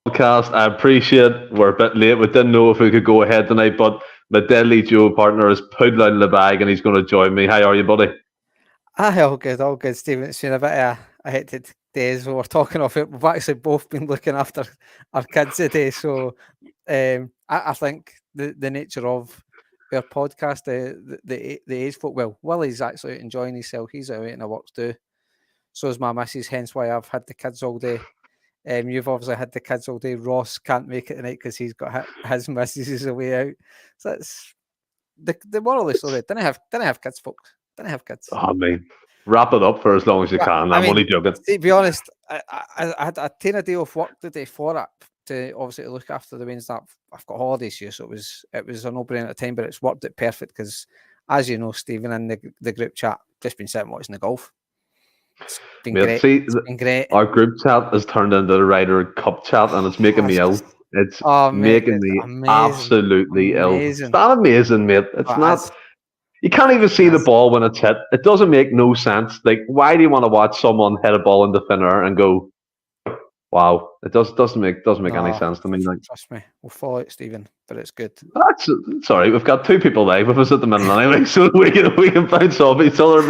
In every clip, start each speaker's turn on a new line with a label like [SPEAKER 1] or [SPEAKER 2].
[SPEAKER 1] Podcast. I appreciate we're a bit late. We didn't know if we could go ahead tonight, but my deadly duo partner is put out in the bag and he's going to join me. How are you, buddy?
[SPEAKER 2] Aye, all good, Stephen. It's been a bit of a hectic days. We were talking of it. We've actually both been looking after our kids today. So I think the nature of our podcast, the age folk, well, Willie's actually out enjoying himself. He's out in the works too. So is my missus, hence why I've had the kids all day. You've obviously had the kids all day. Ross can't make it tonight because he's got his missus away out. So that's the moral of the story. Didn't have kids, folks. Didn't have kids.
[SPEAKER 1] Oh, man. Wrap it up for as long as you can. I'm only joking.
[SPEAKER 2] To be honest, I had a day off work today for it to obviously look after the Wednesday. I've got holidays here, so it was a no-brainer at the time, but it's worked it perfect because, as you know, Stephen, in the group chat, just been sitting watching the golf. It's been great. It's been great.
[SPEAKER 1] Our group chat has turned into the Ryder Cup chat, and it's making me ill. It's making me absolutely ill. It's not amazing, mate. It's not. You can't even see the ball when it's hit. It doesn't make no sense. Like, why do you want to watch someone hit a ball into thin air and go, wow? It doesn't make any sense to me. Like,
[SPEAKER 2] trust me, we'll follow it, Stephen, but it's good.
[SPEAKER 1] Sorry, we've got two people live with us at the minute anyway, so we can bounce off each other,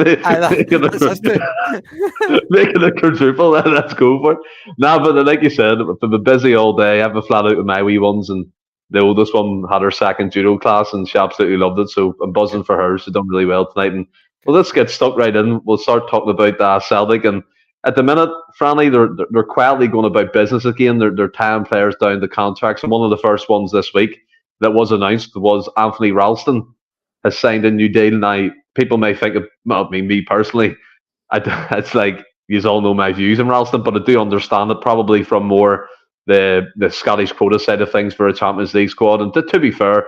[SPEAKER 1] making a quadruple. Let's go for it. Nah, but like you said, I've been busy all day. I've been flat out with my wee ones, and the oldest one had her second judo class, and she absolutely loved it. So I'm buzzing for her. She's done really well tonight. And well, let's get stuck right in. We'll start talking about Celtic. And at the minute, Franny, they're quietly going about business again. They're tying players down to contracts. And one of the first ones this week that was announced was Anthony Ralston has signed a new deal. Now, people may think, me personally, it's like, you all know my views on Ralston, but I do understand it probably from more the Scottish quota side of things for a Champions League squad. And to be fair,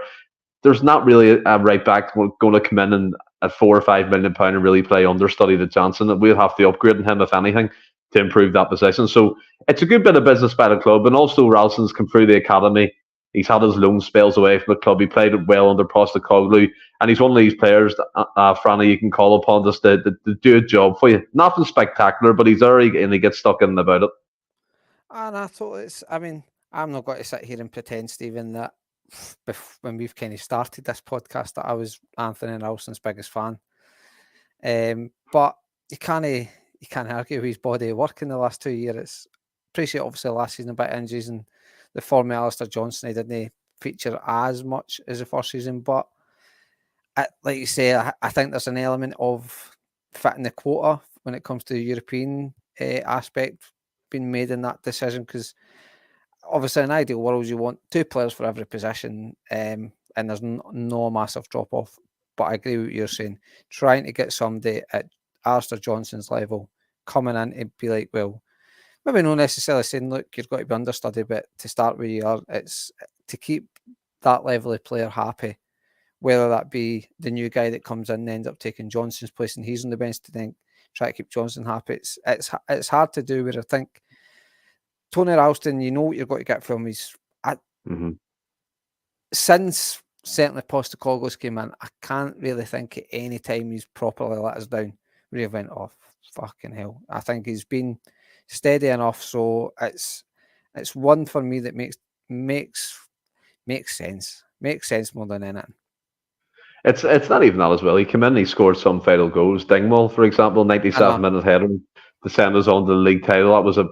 [SPEAKER 1] there's not really a right back going to come in and at £4 or £5 million and really play understudy to Johnson. We'll have to upgrade him, if anything, to improve that position. So it's a good bit of business by the club. And also Ralston's come through the academy. He's had his loan spells away from the club. He played it well under Postecoglou. And he's one of these players, Franny, you can call upon just to do a job for you. Nothing spectacular, but he's there and he gets stuck in about it.
[SPEAKER 2] And I thought I'm not going to sit here and pretend, Stephen, that when we've kind of started this podcast that I was Anthony Ralston's biggest fan. But you can't argue with his body of work in the last 2 years. Appreciate obviously last season a bit of injuries and the form of Alistair Johnson, he didn't feature as much as the first season. But like you say, I think there's an element of fitting the quota when it comes to the European aspect being made in that decision, because obviously in ideal world you want 2 players for every position, and there's no massive drop off. But I agree with what you're saying, trying to get somebody at Alistair Johnson's level coming in and be like, well, maybe not necessarily saying, look, you've got to be understudy, but to start where you are, it's to keep that level of player happy, whether that be the new guy that comes in and ends up taking Johnson's place and he's on the bench to then try to keep Johnson happy. It's hard to do, where I think Tony Ralston, you know what you're going to get from his. Since certainly Postecoglou's came in, I can't really think at any time he's properly let us down. Where he went off, fucking hell. I think he's been steady enough, so it's one for me that makes sense. Makes sense more than anything.
[SPEAKER 1] It's not even that as well. He came in, he scored some fatal goals. Dingwall, for example, 97-minute header to send us on to the league title. That was a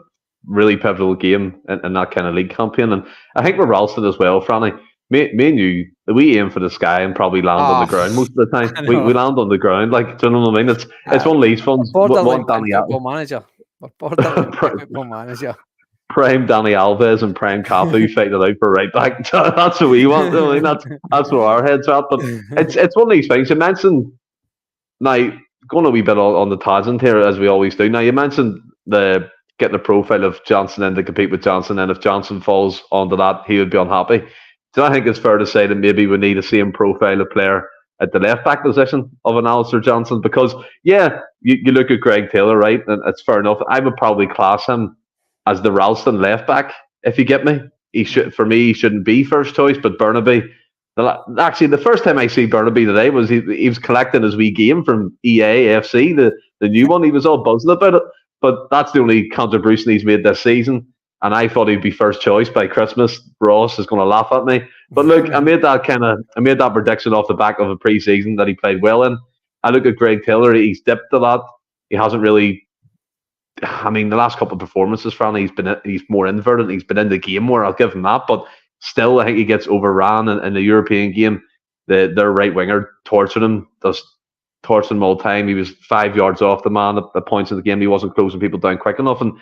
[SPEAKER 1] really pivotal game in that kind of league campaign. And I think with Ralston as well, Franny, me and you, we aim for the sky and probably land on the ground most of the time. We land on the ground, like, do you know what I mean? It's one of these ones.
[SPEAKER 2] Borderline football manager. Football manager.
[SPEAKER 1] Prime Danny Alves and Prime Cafu fighting it out for right back. That's what we want. I mean, that's where our heads are at. But it's one of these things. You mentioned, now, going a wee bit on the tangent here, as we always do. Now, you mentioned getting the profile of Johnson in to compete with Johnson, and if Johnson falls onto that, he would be unhappy. Do I think it's fair to say that maybe we need the same profile of player at the left back position of an Alistair Johnson? Because, yeah, you look at Greg Taylor, right, and it's fair enough. I would probably class him as the Ralston left back, if you get me. He shouldn't be first choice, but Bernabei. Actually, the first time I see Bernabei today was he was collecting his wee game from EA FC, the new one. He was all buzzing about it, but that's the only contribution he's made this season. and I thought he'd be first choice by Christmas. Ross is going to laugh at me. But look, I made that prediction off the back of a pre-season that he played well in. I look at Greg Taylor; he's dipped a lot. He hasn't really. I mean, the last couple of performances for him, he's more inverted. He's been in the game more. I'll give him that, but still, I think he gets overran in the European game. Their right winger tortured him, just tortured him all the time. He was 5 yards off the man at points in the game. He wasn't closing people down quick enough. And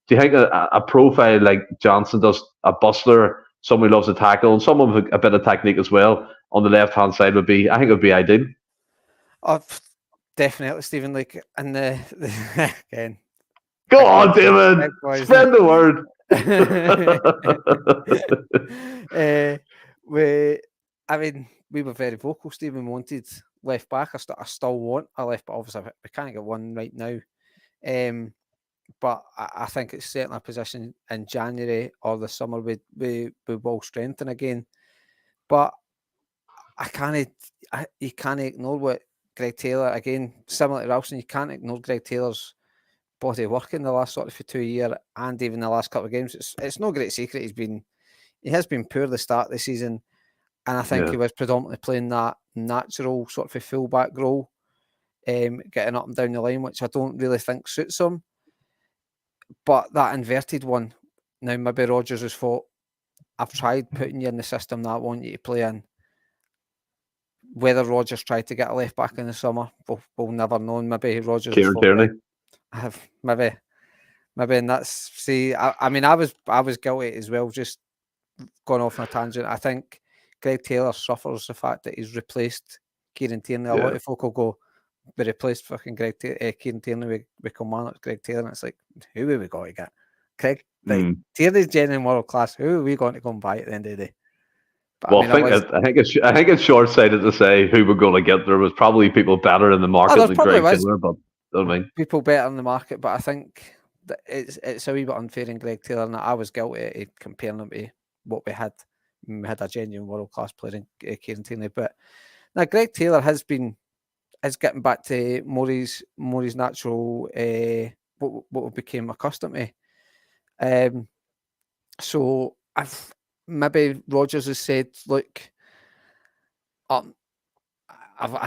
[SPEAKER 1] do you think a profile like Johnson does, a bustler, someone who loves to tackle, and someone with a bit of technique as well on the left hand side would be ideal?
[SPEAKER 2] Oh, definitely, Stephen. Like, and the again.
[SPEAKER 1] Go on, David. Spread the word.
[SPEAKER 2] We were very vocal, Stephen. We wanted left back. I still want a left back. Obviously, we can't get one right now. But I think it's certainly a position in January or the summer we will strengthen again. But you can't ignore what Greg Taylor, again, similar to Ralston, you can't ignore Greg Taylor's body of work in the last sort of 2 years and even the last couple of games. It's no great secret he has been poor the start of the season, and I think he was predominantly playing that natural sort of full-back role, getting up and down the line, which I don't really think suits him. But that inverted one, now maybe Rodgers has thought, I've tried putting you in the system that I want you to play in. Whether Rodgers tried to get a left back in the summer, we'll never know. Maybe Rodgers maybe, and that's I was guilty as well. Just going off on a tangent. I think Greg Taylor suffers the fact that he's replaced Kieran Tierney. A lot of folk will go, we replaced fucking Kieran Tierney with Kilmarnock's Greg Taylor, and it's like, who have we got to get? Craig, Tierney's genuine world class. Who are we going to come by at the end of the day? But,
[SPEAKER 1] I think it's short-sighted to say who we're going to get. There was probably people better in the market than Greg Taylor, but I mean,
[SPEAKER 2] people better in the market. But I think that it's a wee bit unfair in Greg Taylor, and I was guilty of comparing him to what we had. We had a genuine world-class player in Kieran Tierney, but now Greg Taylor is getting back to Murray's natural what we became accustomed to. So maybe Rodgers has said, look, I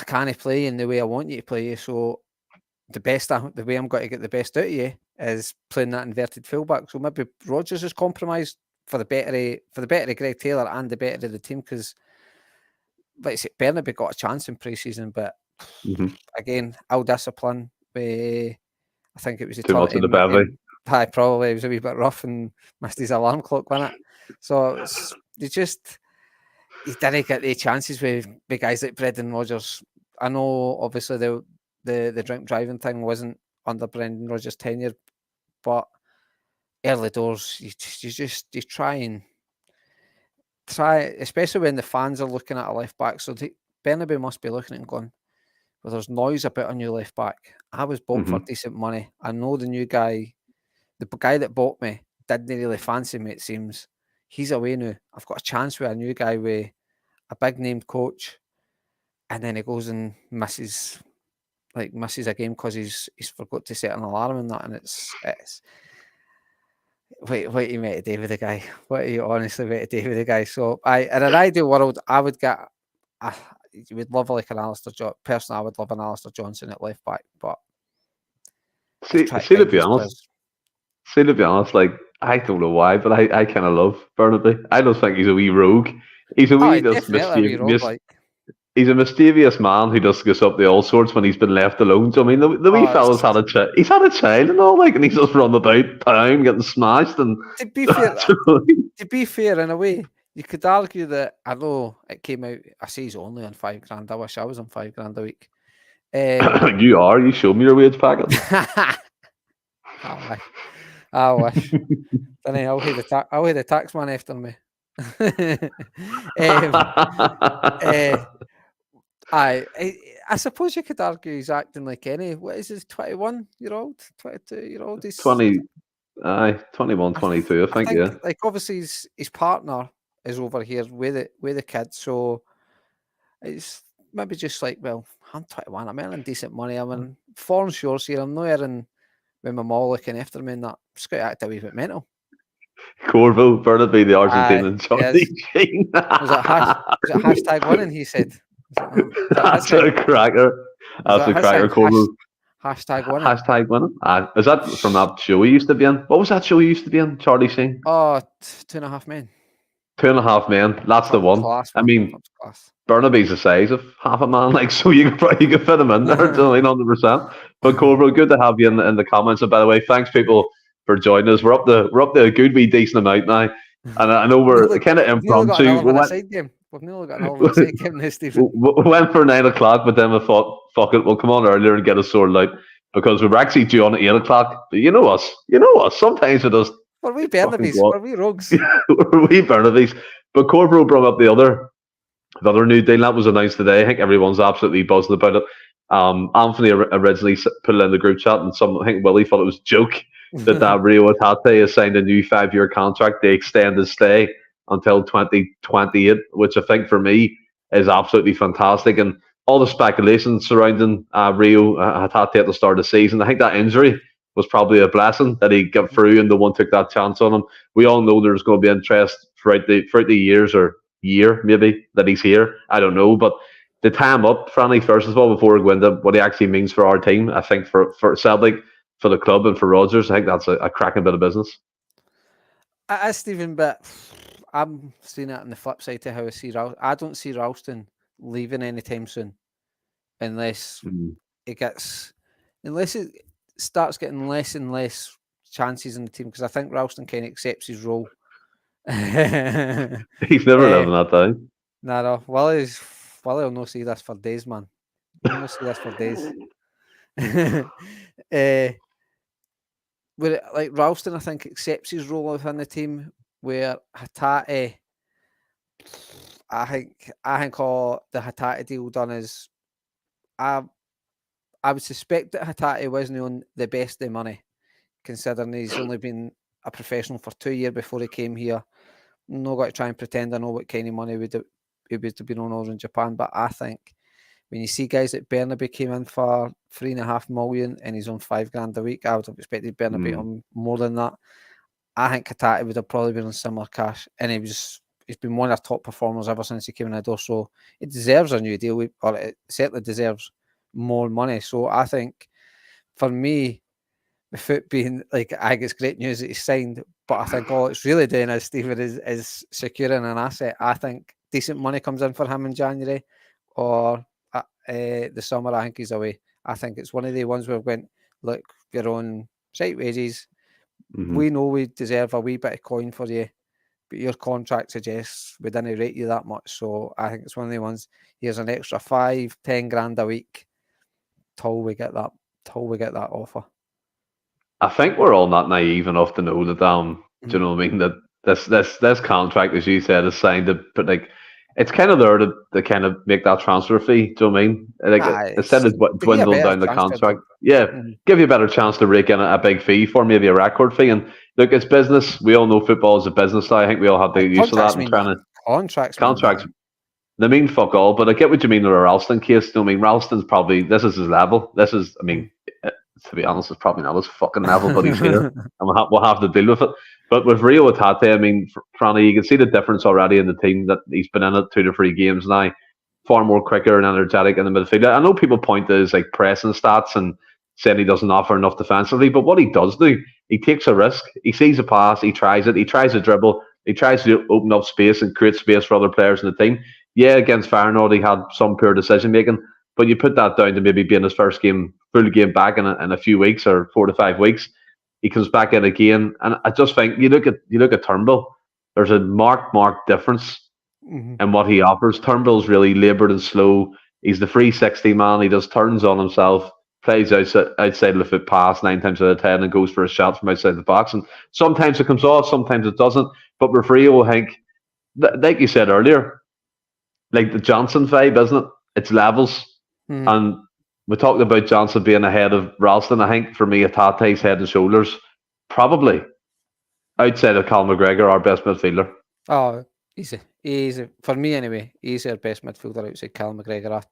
[SPEAKER 2] can't play in the way I want you to play, so the way I'm going to get the best out of you is playing that inverted fullback. So maybe Rodgers has compromised for the better of Greg Taylor and the better of the team, because like I said, Bernabei got a chance in pre-season, but again, ill discipline. I think it was
[SPEAKER 1] too much of the bevy.
[SPEAKER 2] Probably it was a wee bit rough and missed his alarm clock, wasn't it? So he didn't get the chances with guys like Brendan Rodgers. I know, obviously, the drink driving thing wasn't under Brendan Rodgers' tenure, but early doors, you try, especially when the fans are looking at a left back. So Bernabei must be looking at and going, well, there's noise about a new left back. I was bought for decent money. I know the new guy, the guy that bought me didn't really fancy me, it seems. He's away now. I've got a chance with a new guy with a big named coach, and then he goes and misses a game because he's forgot to set an alarm and that, and it's what are you meant to do with the guy? What are you honestly meant to do with the guy? So in an ideal world, I would get you would love like an Alistair Johnson. Personally, I would love an Alistair Johnson at left back, but
[SPEAKER 1] to be honest, like, I don't know why, but I kind of love Bernabei. I don't think he's a wee rogue. He's a wee mischievous. He's a mischievous man who just goes up to all sorts when he's been left alone. So I mean, the wee fella's had a child. He's had a child and all, like, and he's just run about town getting smashed. And
[SPEAKER 2] to be fair, in a way, you could argue that, I know it came out, I say he's only on $5,000. I wish I was on $5,000 a week.
[SPEAKER 1] You are. You show me your wage packet.
[SPEAKER 2] I wish. Then I'll hear the tax man after me. I suppose you could argue he's acting like any. What is his 21-year-old, 22-year-old? He's
[SPEAKER 1] 21, 22. I think yeah.
[SPEAKER 2] Like, obviously his partner is over here with the kids, so it's maybe just like, well, I'm 21. I'm earning decent money. I'm in foreign shores here. I'm not earning with my mom looking after me, and that. It's got to act a wee bit mental.
[SPEAKER 1] Corvo, Bernabei, the Argentinian,
[SPEAKER 2] yes.
[SPEAKER 1] Charlie Sheen.
[SPEAKER 2] Was it hashtag winning? He said. Was
[SPEAKER 1] That's
[SPEAKER 2] it
[SPEAKER 1] a cracker. That's a cracker, Corvo.
[SPEAKER 2] hashtag winning?
[SPEAKER 1] Hashtag winning. Is that from that show he used to be in? What was that show he used to be in, Charlie Sheen?
[SPEAKER 2] Oh, 2.5 Men.
[SPEAKER 1] 2.5 Men. That's the one.
[SPEAKER 2] Class,
[SPEAKER 1] I
[SPEAKER 2] man.
[SPEAKER 1] mean,
[SPEAKER 2] That's class.
[SPEAKER 1] Bernabei's the size of half a man, like, so you could fit him in there, 100%. But Corvo, good to have you in the comments. And by the way, thanks people for joining us. We're up to a good wee decent amount now, and I know we're kind of
[SPEAKER 2] We've nearly got an
[SPEAKER 1] impromptu.
[SPEAKER 2] Oliver Aside game. We've nearly got an Oliver Aside game now, Stephen.
[SPEAKER 1] We went for 9 o'clock, but then we thought, fuck it, we'll come on earlier and get us sorted out because we were actually due on at 8 o'clock. But you know us. Sometimes it does.
[SPEAKER 2] Were we Bernabei's? Were we rogues?
[SPEAKER 1] Were we Bernabei's? But Corvo brought up the other new deal that was announced today. I think everyone's absolutely buzzing about it. Anthony originally put it in the group chat, and I think Willie thought it was a joke that Reo Hatate has signed a new 5-year contract to extend his stay until 2028, which I think for me is absolutely fantastic. And all the speculation surrounding Reo Hatate at the start of the season, I think that injury was probably a blessing that he got through and no one took that chance on him. We all know there's going to be interest throughout the years or year maybe that he's here. I don't know, but to tie him up, Franny, first of all, before we go into what he actually means for our team, I think for Celtic, for the club, and for Rodgers, I think that's a cracking bit of business.
[SPEAKER 2] Stephen, but I'm seeing it on the flip side to how I see Ralston. I don't see Ralston leaving anytime soon, unless it starts getting less and less chances in the team, because I think Ralston kind of accepts his role.
[SPEAKER 1] He's never living that down.
[SPEAKER 2] No. Willie will not see this for days, man. He'll not see this for days. Where like Ralston, I think, accepts his role within the team. Where Hatate, I think all the Hatate deal done is, I would suspect that Hatate wasn't on the best of money, considering he's only been a professional for 2 years before he came here. I'm not going to try and pretend I know what kind of money he would have been on over in Japan, but I think when you see guys like Bernabei came in for 3.5 million and he's on $5,000 a week, I would have expected Bernabei on more than that. I think Hatate would have probably been on similar cash, and he's been one of our top performers ever since he came in the door. So it deserves a new deal, or it certainly deserves more money. So I think for me, the foot being like, I think it's great news that he's signed, but I think all it's really doing, as Stephen, is securing an asset. I think decent money comes in for him in January or the summer. I think he's away. I think it's one of the ones where we went, look, you're on site wages. We know we deserve a wee bit of coin for you, but your contract suggests we didn't rate you that much. So I think it's one of the ones, here's an extra 5-10 grand a week till we get that offer.
[SPEAKER 1] I think we're all not naive enough to know that do you know what I mean, that this contract, as you said, is signed to, but like, it's kind of there to kind of make that transfer fee. Do you know what I mean? Like, instead of dwindling down the contract, give you a better chance to rake in a big fee for maybe a record fee. And look, it's business. We all know football is a business now. I think we all have to get used to that. And trying to contracts, they mean fuck all. But I get what you mean with a Ralston case. You know what I mean? Ralston's probably, this is his level. This is, I mean, to be honest, it's probably not his fucking level, but he's here, and we'll have to deal with it. But with Reo Hatate, I mean, Franny, you can see the difference already in the team, that he's been in it 2 to 3 games now, far more quicker and energetic in the midfield. I know people point to his like pressing stats and saying he doesn't offer enough defensively, but what he does do, he takes a risk. He sees a pass, he tries it, he tries to dribble, he tries to open up space and create space for other players in the team. Yeah, against Feyenoord, he had some poor decision making, but you put that down to maybe being his first full game back in a few weeks, or 4 to 5 weeks. He comes back in again, and I just think you look at Turnbull. There's a marked difference in what he offers. Turnbull's really laboured and slow. He's the 360 man. He just turns on himself, plays outside of the foot pass 9 times out of 10, and goes for a shot from outside the box. And sometimes it comes off, sometimes it doesn't. But with Reo, I think, like you said earlier, like the Johnson vibe, isn't it? It's levels. And we talked about Johnson being ahead of Ralston. I think for me, Hatate's head and shoulders, probably outside of Cal McGregor, our best midfielder.
[SPEAKER 2] Oh, easy. For me anyway, he's our best midfielder outside Cal McGregor.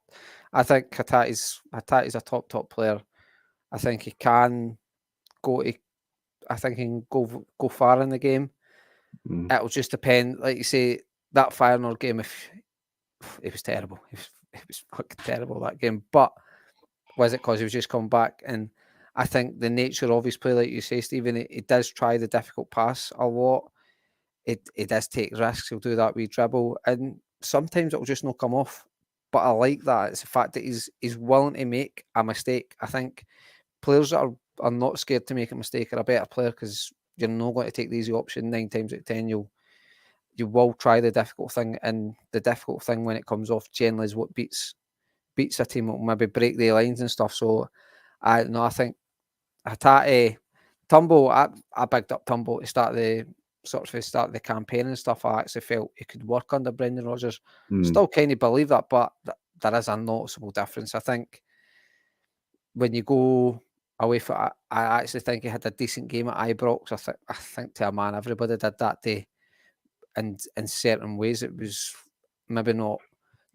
[SPEAKER 2] I think Hatate's a top player. I think he can go far in the game. It'll just depend. Like you say, that Feyenoord game, if it was terrible, it was fucking terrible, that game. But was it because he was just coming back? And I think the nature of his play, like you say, Stephen, he does try the difficult pass a lot. It does take risks. He'll do that wee dribble, and sometimes it'll just not come off. But I like that. It's the fact that he's willing to make a mistake. I think players that are not scared to make a mistake are a better player, because you're not going to take the easy option 9 times out of 10. You will try the difficult thing, and the difficult thing, when it comes off, generally is what beats a team. Will maybe break the lines and stuff. So I think Hatate, Tumble, I bigged up Tumble to start the campaign and stuff. I actually felt he could work under Brendan Rodgers. Still kind of believe that, but there is a noticeable difference. I think when you go away from it, I actually think he had a decent game at Ibrox. I think to a man, everybody did that day. And in certain ways, it was maybe not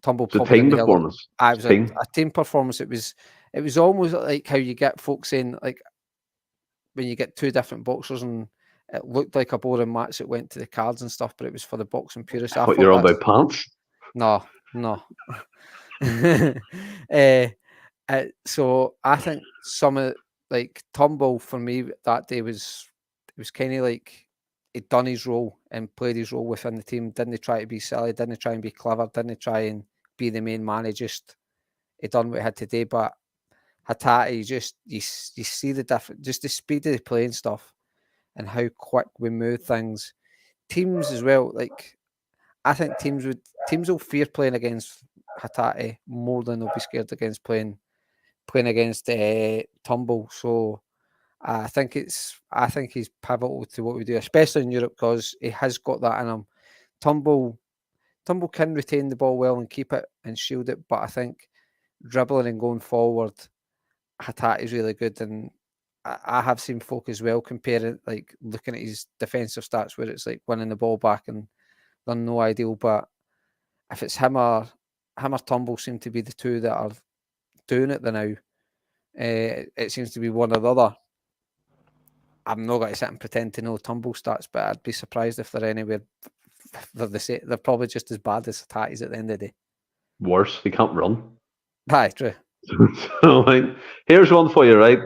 [SPEAKER 2] Tumble.
[SPEAKER 1] It's a team performance.
[SPEAKER 2] It was a team performance. It was almost like how you get folks in, like when you get two different boxers, and it looked like a boring match that went to the cards and stuff, but it was for the boxing purists.
[SPEAKER 1] What, you're on about pants?
[SPEAKER 2] No. So I think some of, like, Tumble for me that day was kind of like he'd done his role and played his role within the team. Didn't try to be silly, didn't try and be clever, didn't try and be the main man. He done what he had to do. But Hatate, you see the different, just the speed of the play and stuff, and how quick we move things. Teams as well, like, I think teams will fear playing against Hatate more than they'll be scared against playing against Tumble. So I think he's pivotal to what we do, especially in Europe, because he has got that in him. Tumble can retain the ball well and keep it and shield it, but I think dribbling and going forward, Hatate is really good. And I have seen folk as well comparing, like, looking at his defensive stats, where it's like winning the ball back and they're no ideal. But if it's him or Tumble seem to be the two that are doing it now, it seems to be one or the other. I'm not going to sit and pretend to know Tumble stats, but I'd be surprised if they're anywhere. They're probably just as bad as Hatate's at the end of the day.
[SPEAKER 1] Worse, he can't run.
[SPEAKER 2] Aye, true.
[SPEAKER 1] So, like, here's one for you, right?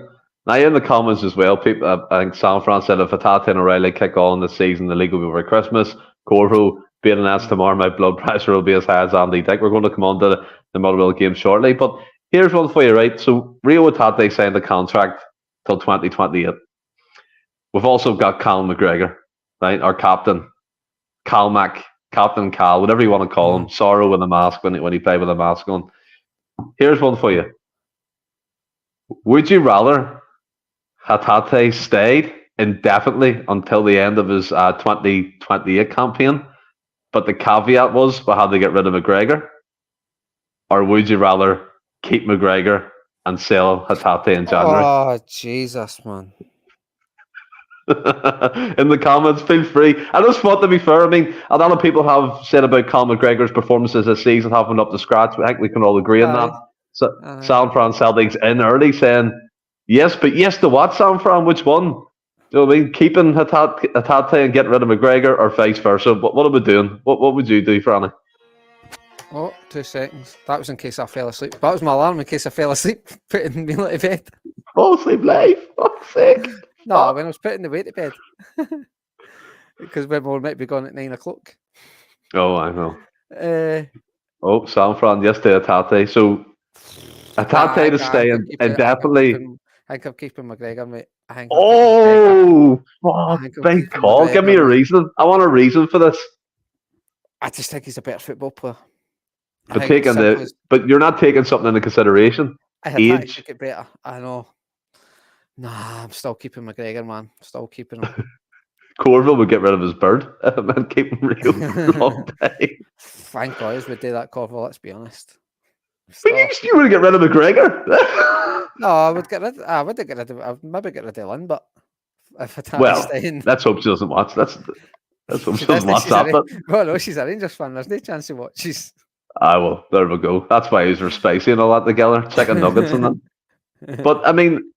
[SPEAKER 1] Now, in the comments as well, people, I think San Fran said, if Hatate and O'Reilly kick on this season, the league will be over Christmas. Corvo, being announced tomorrow, my blood pressure will be as high as Andy Dick. We're going to come on to the Motherwell game shortly. But here's one for you, right? So, Reo Hatate signed a contract till 2028. We've also got Cal McGregor, right? Our captain, Captain Cal, whatever you want to call him. Sorrow with a mask when he played with a mask on. Here's one for you. Would you rather Hatate stayed indefinitely until the end of his 2028 campaign, but the caveat was we had to get rid of McGregor? Or would you rather keep McGregor and sell Hatate in January?
[SPEAKER 2] Oh, Jesus, man.
[SPEAKER 1] In the comments, feel free. I just thought, to be fair, I mean, a lot of people have said about Cal McGregor's performances this season haven't been up to scratch. I think we can all agree on that. So, San Fran Celtics in early saying, yes, but yes to what, San Fran? Which one? Do you know what I mean? Keeping Hatate and getting rid of McGregor, or vice versa? What are we doing? What would you do, Franny?
[SPEAKER 2] Oh, 2 seconds. That was in case I fell asleep. That was my alarm in case I fell asleep, putting me to bed.
[SPEAKER 1] Fall asleep live? Fuck's sake.
[SPEAKER 2] No, when I was putting the way to bed. Because we might be gone at 9 o'clock.
[SPEAKER 1] Oh, I know. San Fran, yes to Hatate. So, Hatate to stay indefinitely.
[SPEAKER 2] I think I'm keeping McGregor, mate.
[SPEAKER 1] Big call. Give me a reason. I want a reason for this.
[SPEAKER 2] I just think he's a better football player.
[SPEAKER 1] But you're not taking something into consideration. Age.
[SPEAKER 2] Take it better. I know. Nah, I'm still keeping McGregor, man. Still keeping him.
[SPEAKER 1] Corville would get rid of his bird and keep him real for a long time.
[SPEAKER 2] Thank God would do that, Corville, let's be honest.
[SPEAKER 1] You would get rid of McGregor?
[SPEAKER 2] No, I would maybe get rid of Lynn, but if staying...
[SPEAKER 1] let's hope she doesn't watch. Let's hope she doesn't watch that.
[SPEAKER 2] Well, no, she's a Rangers fan. There's no chance she watches.
[SPEAKER 1] Well, there we go. That's why he's spicy and all that together. Chicken nuggets and that. But, I mean,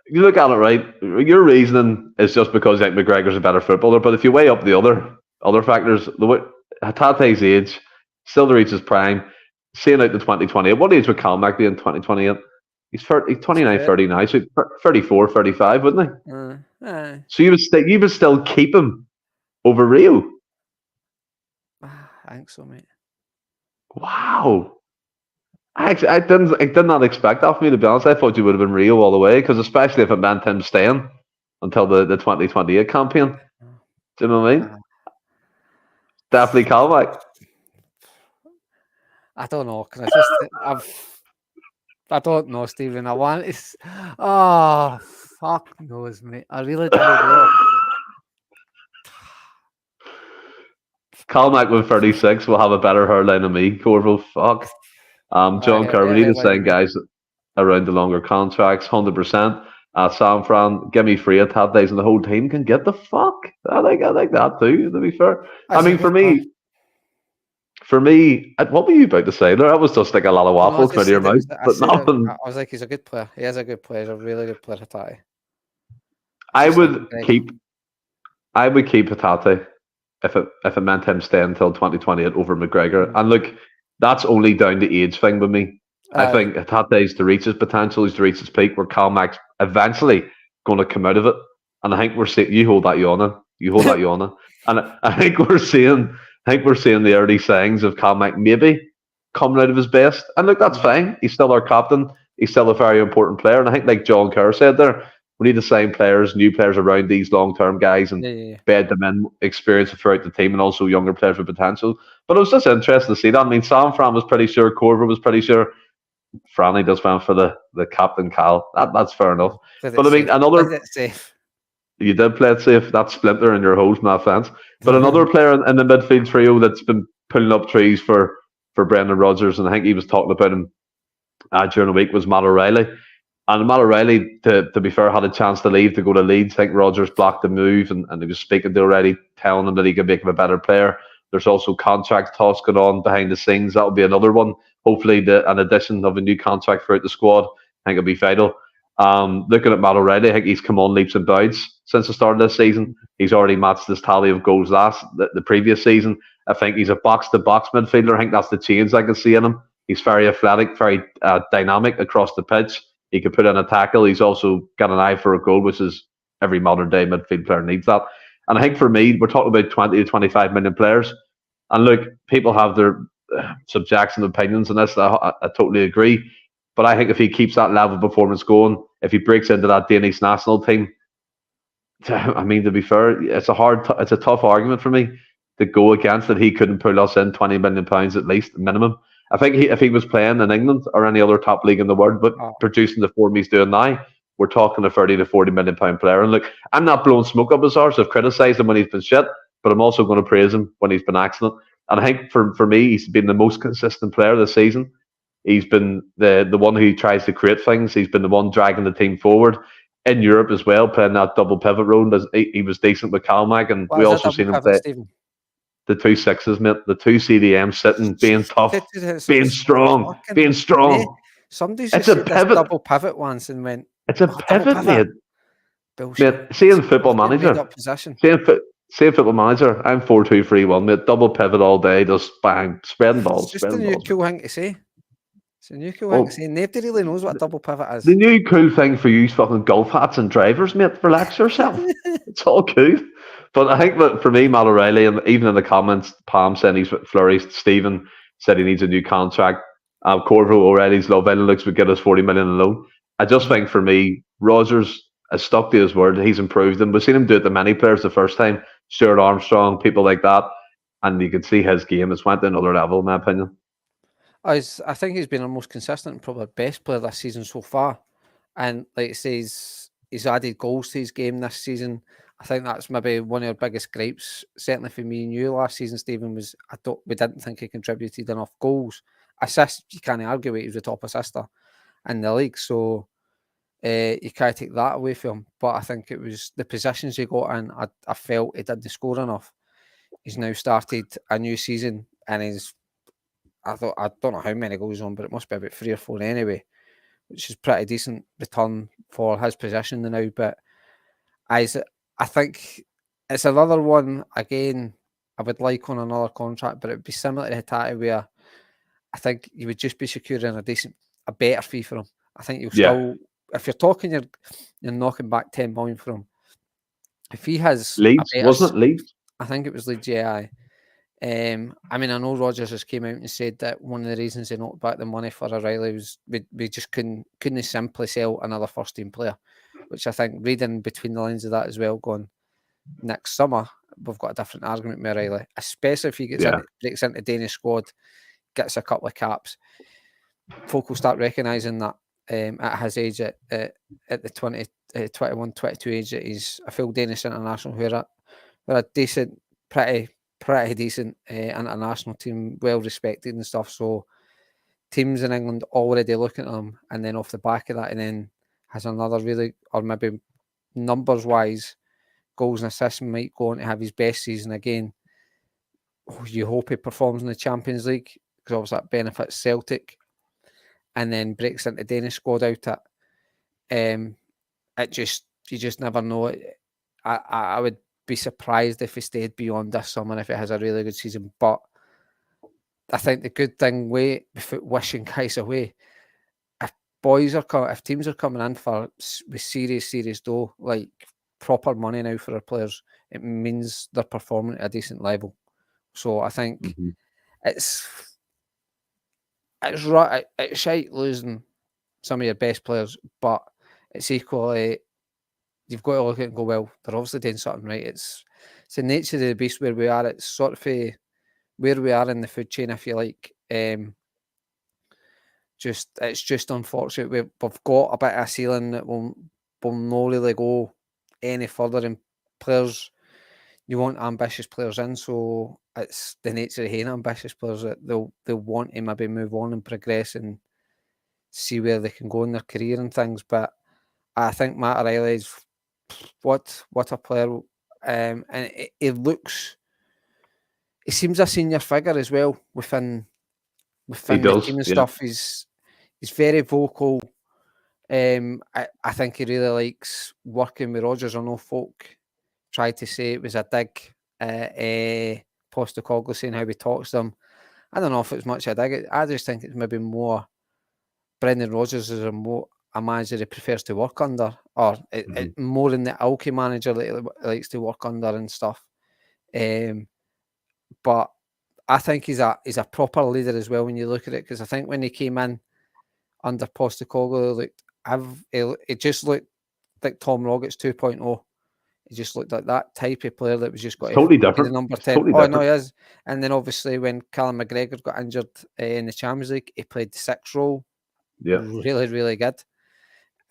[SPEAKER 1] you look at it right. Your reasoning is just because like McGregor's a better footballer, but if you weigh up the other factors, Hatate's age, still to reach his prime, seeing out to 2028. What age would Calmac be in 2028? He's 30, he's 29, 30 now, so 34, 35, wouldn't he? So you would still keep him over Reo.
[SPEAKER 2] I think so, mate.
[SPEAKER 1] Wow. I did not expect that from you, to be honest. I thought you would have been Reo all the way, because especially if it meant him staying until the 2028 campaign. Do you know what I mean? Definitely Calmac.
[SPEAKER 2] I don't know. Can I don't know, Stephen. I want to. Oh, fuck knows, mate. I really don't know.
[SPEAKER 1] Calmac with 36 will have a better hairline than me. Corvo, fuck. John Kerr, we need to sign guys around the longer contracts, 100%. Sam Fran, give me free at days, and the whole team can get the fuck. I like that too, to be fair. I mean, for me, what were you about to say there? That was just like a lot of waffle out of your mouth, but nothing.
[SPEAKER 2] I was like, he's a good player. He is a good player. He's a really good player, Hatate.
[SPEAKER 1] I would keep Hatate if it meant him staying until 2028 over McGregor. And look, that's only down to age thing with me. I think Hatate's to reach his potential, he's to reach his peak, where Calmac's eventually going to come out of it. And I think we're seeing, you hold that yawning, and I think we're seeing the early signs of Calmac maybe coming out of his best. And look, that's fine. He's still our captain. He's still a very important player. And I think, like John Kerr said there, we need to sign new players around these long-term guys and bed them in, experience throughout the team, and also younger players with potential. But it was just interesting to see that. I mean, Sam Fran was pretty sure, Corver was pretty sure. Franny does fan for the captain, Cal. That's fair enough. But I mean, you did play it safe. That splinter in your hole from that fence. But another player in the midfield trio that's been pulling up trees for Brendan Rodgers, and I think he was talking about him during the week, was Matt O'Reilly. And Matt O'Reilly, to be fair, had a chance to leave to go to Leeds. I think Rodgers blocked the move, and he was speaking to O'Reilly, telling him that he could make him a better player. There's also contract talks going on behind the scenes. That'll be another one. Hopefully, an addition of a new contract throughout the squad, I think it'll be vital. Looking at Matt O'Reilly, I think he's come on leaps and bounds since the start of this season. He's already matched his tally of goals the previous season. I think he's a box-to-box midfielder. I think that's the change I can see in him. He's very athletic, very dynamic across the pitch. He can put in a tackle. He's also got an eye for a goal, which is every modern-day midfield player needs that. And I think for me, we're talking about 20 to 25 million players. And look, people have their subjective opinions on this. I totally agree. But I think if he keeps that level of performance going, if he breaks into that Danish national team, I mean, to be fair, it's a tough argument for me to go against that he couldn't pull us in £20 million at least, minimum. I think if he was playing in England or any other top league in the world, but producing the form he's doing now, we're talking a 30 to 40 million pound player. And look, I'm not blowing smoke up his arse. I've criticised him when he's been shit, but I'm also going to praise him when he's been excellent. And I think for me, he's been the most consistent player this season. He's been the one who tries to create things. He's been the one dragging the team forward. In Europe as well, playing that double pivot role. He was decent with Calmac, and we also seen him play the 2 6s, mate. The 2 CDMs sitting, being tough, being strong.
[SPEAKER 2] Somebody just said this double pivot once and went,
[SPEAKER 1] it's a pivot, mate. Mate, seeing Football Manager. Seeing Football Manager, I'm 4-2-3-1, mate. Double pivot all day, just bang, spreading balls.
[SPEAKER 2] It's just a new cool thing to say. It's a new cool thing to say. Nobody really knows what a double pivot is.
[SPEAKER 1] The new cool thing for you is fucking golf hats and drivers, mate. Relax yourself. It's all cool. But I think that for me, Matt O'Reilly, and even in the comments, Palm said he's flourished. Stephen said he needs a new contract. Corvo O'Reilly's Love Island looks would get us 40 million alone. I just think for me, Rodgers has stuck to his word. He's improved him. We've seen him do it to many players the first time. Stuart Armstrong, people like that. And you can see his game has went to another level, in my opinion.
[SPEAKER 2] I think he's been our most consistent and probably best player this season so far. And like it says, he's added goals to his game this season. I think that's maybe one of our biggest gripes, certainly for me and you last season, Stephen, was we didn't think he contributed enough goals. Assists, you can't argue it, he was the top assister in the league. So you can't take that away from him. But I think it was the positions he got in, I felt he didn't score enough. He's now started a new season and I don't know how many goals on, but it must be about 3 or 4 anyway. which is pretty decent return for his position now. But I think it's another one, again, I would like on another contract, but it would be similar to Hatate, where I think you would just be securing a better fee for him. I think you'll still, if you're talking, you're knocking back 10 million for him. If he has
[SPEAKER 1] Leeds, wasn't it Leeds?
[SPEAKER 2] I think it was Leeds, yeah. I mean, I know Rodgers just came out and said that one of the reasons they knocked back the money for O'Reilly was we just couldn't simply sell another first team player, which I think, reading between the lines of that as well, going next summer we've got a different argument with O'Reilly, especially if he breaks into Danish squad, gets a couple of caps. Folk will start recognising that at his age, at the 21, 22 age, that he's a full Danish international, who are a decent, pretty decent international team, well respected and stuff. So teams in England already looking at him, and then off the back of that, and then has another really, or maybe numbers wise, goals and assists, might go on to have his best season again. You hope he performs in the Champions League, because obviously that benefits Celtic, and then breaks into Danish squad out at. You just never know. I would be surprised if he stayed beyond this summer if he has a really good season. But I think the good thing, without wishing guys away, if teams are coming in with serious dough, like proper money now for their players, it means they're performing at a decent level. So I think it's shite losing some of your best players, but it's equally, you've got to look at it and go, well, they're obviously doing something right. It's the nature of the beast where we are. It's sort of where we are in the food chain, if you like. It's just unfortunate. We've got a bit of a ceiling that will not really go any further. And players, you want ambitious players in, so it's the nature of having ambitious players that they'll want to maybe move on and progress and see where they can go in their career and things. But I think Matt O'Reilly is what a player, and he seems a senior figure as well within the team and stuff. He's very vocal. I think he really likes working with Rodgers. I know folk tried to say it was a dig at Postecoglou, saying how he talks to them. I don't know if it's much a dig. I just think it's maybe more Brendan Rodgers is a manager he prefers to work under, or more than the Alki manager that he likes to work under and stuff. But I think he's a proper leader as well when you look at it, because I think when he came in under Postecoglou, it just looked like Tom Rogic 2.0. He just looked like that type of player that was just got
[SPEAKER 1] totally different.
[SPEAKER 2] The number 10. No, he is. And then obviously when Callum McGregor got injured in the Champions League, he played the 6th role.
[SPEAKER 1] Yeah,
[SPEAKER 2] really, really good.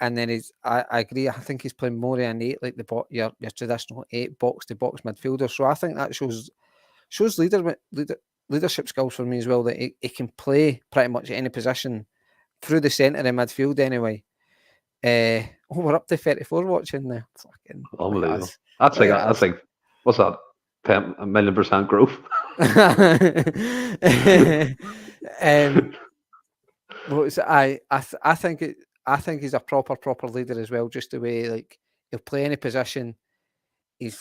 [SPEAKER 2] And then I agree. I think he's playing more than an 8, like your traditional 8 box to box midfielder. So I think that shows leadership skills for me as well. That he can play pretty much any position through the centre of midfield anyway. We're up to 34 watching now. Fucking
[SPEAKER 1] unbelievable. That's like what's that? 10,000,000% growth.
[SPEAKER 2] I think he's a proper leader as well. Just the way, like, he'll play any position. It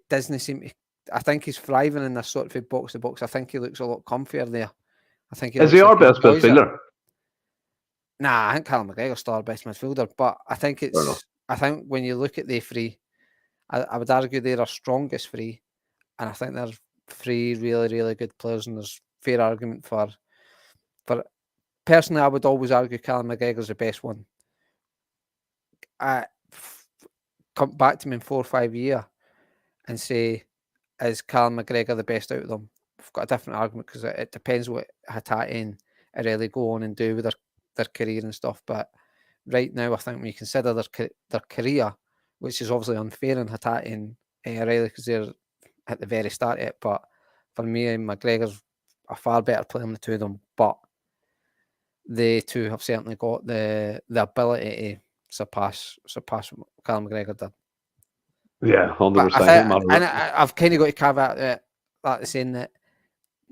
[SPEAKER 2] doesn't seem to. I think he's thriving in this sort of box to box. I think he looks a lot comfier there. I think
[SPEAKER 1] is he our best midfielder?
[SPEAKER 2] Nah, I think Callum McGregor's still our best midfielder, but I think I think when you look at the three, I would argue they're our strongest three, and I think they're three really, really good players, and there's fair argument for. Personally, I would always argue Callum McGregor's the best one. Come back to me in 4 or 5 years and say, is Callum McGregor the best out of them? We've got a different argument, because it depends what Hatate and O'Reilly go on and do with their career and stuff. But right now, I think when you consider their career, which is obviously unfair in Hatate and O'Reilly because they're at the very start of it. But for me, McGregor's a far better player than the two of them. But they two have certainly got the ability to surpass what Callum McGregor did.
[SPEAKER 1] Yeah, 100%.
[SPEAKER 2] And I've kind of got to caveat that saying that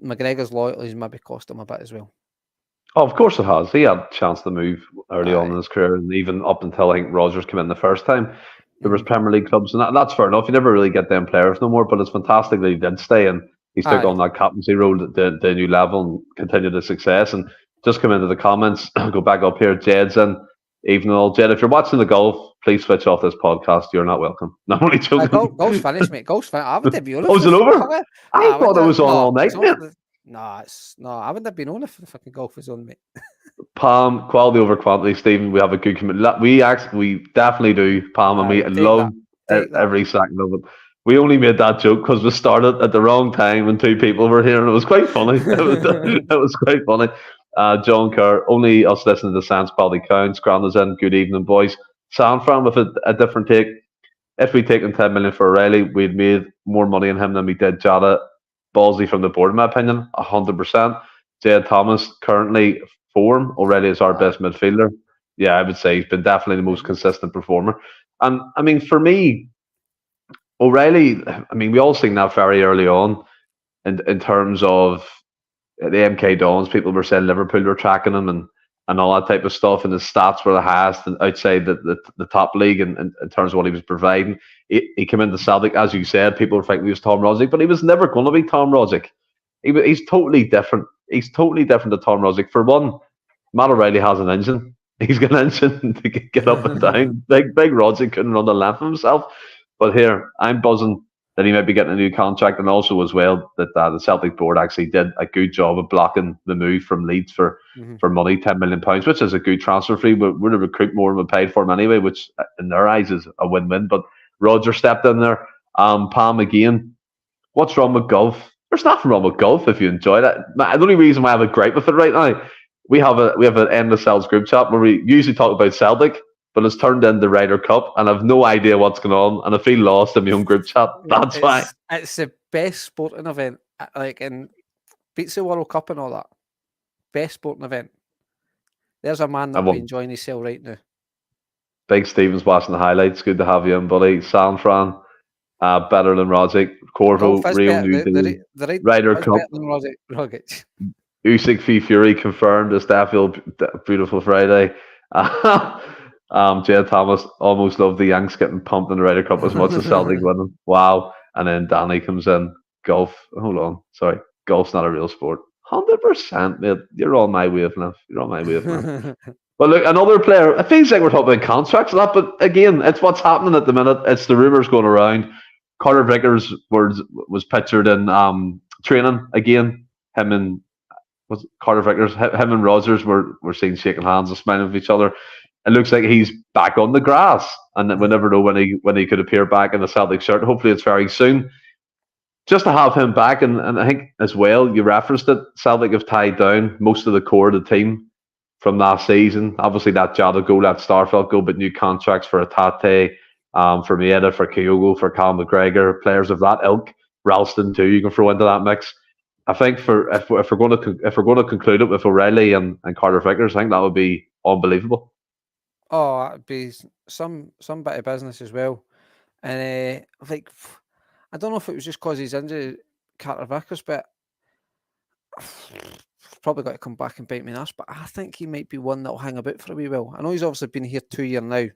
[SPEAKER 2] McGregor's loyalty has maybe cost him a bit as well.
[SPEAKER 1] Oh, of course it has. He had a chance to move early on
[SPEAKER 2] Aye.
[SPEAKER 1] in his career, and even up until I think Rodgers came in the first time, there was
[SPEAKER 2] Mhm.
[SPEAKER 1] Premier League clubs, and that's fair enough. You never really get them players no more, but it's fantastic that he did stay and he's took
[SPEAKER 2] Aye.
[SPEAKER 1] on that captaincy role at the new level and continued his success. And just come into the comments, go back up here, Jed's in. Even though Jed, if you're watching the golf, please switch off this podcast. You're not welcome. No, I'm only joking.
[SPEAKER 2] Golf's finished, mate. Golf's finished. I wouldn't have been on it
[SPEAKER 1] Oh,
[SPEAKER 2] for
[SPEAKER 1] is
[SPEAKER 2] the
[SPEAKER 1] it
[SPEAKER 2] fucking
[SPEAKER 1] over?
[SPEAKER 2] golf.
[SPEAKER 1] I
[SPEAKER 2] I
[SPEAKER 1] thought
[SPEAKER 2] wouldn't
[SPEAKER 1] it
[SPEAKER 2] have,
[SPEAKER 1] was on all
[SPEAKER 2] no,
[SPEAKER 1] night,
[SPEAKER 2] it's on
[SPEAKER 1] mate.
[SPEAKER 2] for the, no, it's no. I wouldn't have been on it for the fucking golf was on, mate.
[SPEAKER 1] Palm, quality over quantity, Stephen. We have a good commitment. We definitely do, Palm, and we
[SPEAKER 2] Aye, take
[SPEAKER 1] love
[SPEAKER 2] that. Take that.
[SPEAKER 1] every second of it. We only made that joke because we started at the wrong time when two people were here, and it was quite funny. It was quite funny. John Kerr, only us listening to Sans Quality Counts. Grant is in. Good evening, boys. Sanfran with a different take. If we'd taken 10 million for O'Reilly, we'd made more money on him than we did Jada. Ballsy from the board, in my opinion, 100%. Jed Thomas, currently form, already is our
[SPEAKER 2] Aye.
[SPEAKER 1] best midfielder. Yeah, I would say he's been definitely the most consistent performer. And I mean, for me, O'Reilly, I mean, we all seen that very early on in terms of the MK Dons. People were saying Liverpool were tracking him and all that type of stuff, and his stats were the highest and outside the top league in terms of what he was providing. He came into Celtic, as you said, people were thinking he was Tom Rosick, but he was never going to be Tom Rosick. He's totally different. He's totally different to Tom Rosick. For one, Matt O'Reilly has an engine. He's got an engine to get up and down. Big Rosick couldn't run the length of himself. But here, I'm buzzing that he might be getting a new contract, and also as well that the Celtic board actually did a good job of blocking the move from Leeds for
[SPEAKER 2] Mhm.
[SPEAKER 1] money, £10 million, which is a good transfer fee. We're going to recruit more than we paid for him anyway, which in their eyes is a win-win. But Roger stepped in there. Palm again. What's wrong with golf? There's nothing wrong with golf if you enjoy that. The only reason why I have a gripe with it right now, we have an Endless Celts group chat where we usually talk about Celtic, but it's turned into Ryder Cup, and I've no idea what's going on, and I feel lost in my own group chat. That's why.
[SPEAKER 2] It's the best sporting event, like in beats the World Cup and all that. Best sporting event. There's a man that'll be enjoying himself right now.
[SPEAKER 1] Big Stevens watching the highlights. Good to have you in, buddy. Sanfran, better than Rogic. Corvo, Rio New Deal, Ryder Cup.
[SPEAKER 2] Better than Rogic.
[SPEAKER 1] Usyk v Fury confirmed. It's definitely beautiful Friday. Jed Thomas almost loved the Yanks getting pumped in the Ryder Cup as much as Celtic winning. Wow. And then Danny comes in. Golf. Hold on. Sorry. Golf's not a real sport. 100%, mate. You're on my wavelength. But look, another player. It feels like we're talking about contracts and that, but again, it's what's happening at the minute. It's the rumours going around. Carter Vickers was pictured in training again. Him and Carter Vickers, him and Rodgers were seen shaking hands and smiling with each other. It looks like he's back on the grass, and we never know when he could appear back in a Celtic shirt. Hopefully, it's very soon. Just to have him back, and I think as well, you referenced it. Celtic have tied down most of the core of the team from last season. Obviously, that Jada goal, that Starfelt goal, but new contracts for Hatate, for Maeda, for Kyogo, for Cal McGregor, players of that ilk. Ralston too, you can throw into that mix. I think if we're going to conclude it with O'Reilly and Carter Vickers, I think that would be unbelievable.
[SPEAKER 2] Oh, it'd be some bit of business as well, and like I don't know if it was just because he's injured, Carter Vickers, but probably got to come back and bite me in the ass. But I think he might be one that'll hang about for a wee while. I know he's obviously been here 2 years now,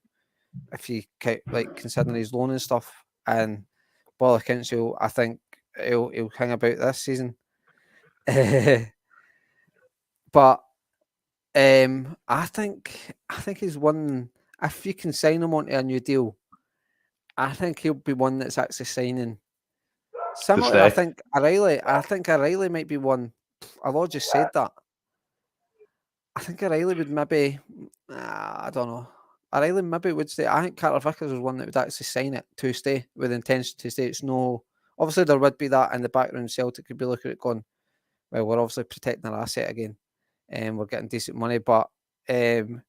[SPEAKER 2] if you count, like considering his loan and stuff. And by all accounts, I think he'll hang about this season. But I think he's one. If you can sign him onto a new deal, I think he'll be one that's actually signing. Similarly, I think O'Reilly might be one. I've all just said that. I think O'Reilly would maybe. I don't know. O'Reilly maybe would stay. I think Carter Vickers is one that would actually sign it to stay with intention to stay. It's no. Obviously, there would be that in the background. Celtic could be looking at going, well, we're obviously protecting our asset again, and we're getting decent money, but can't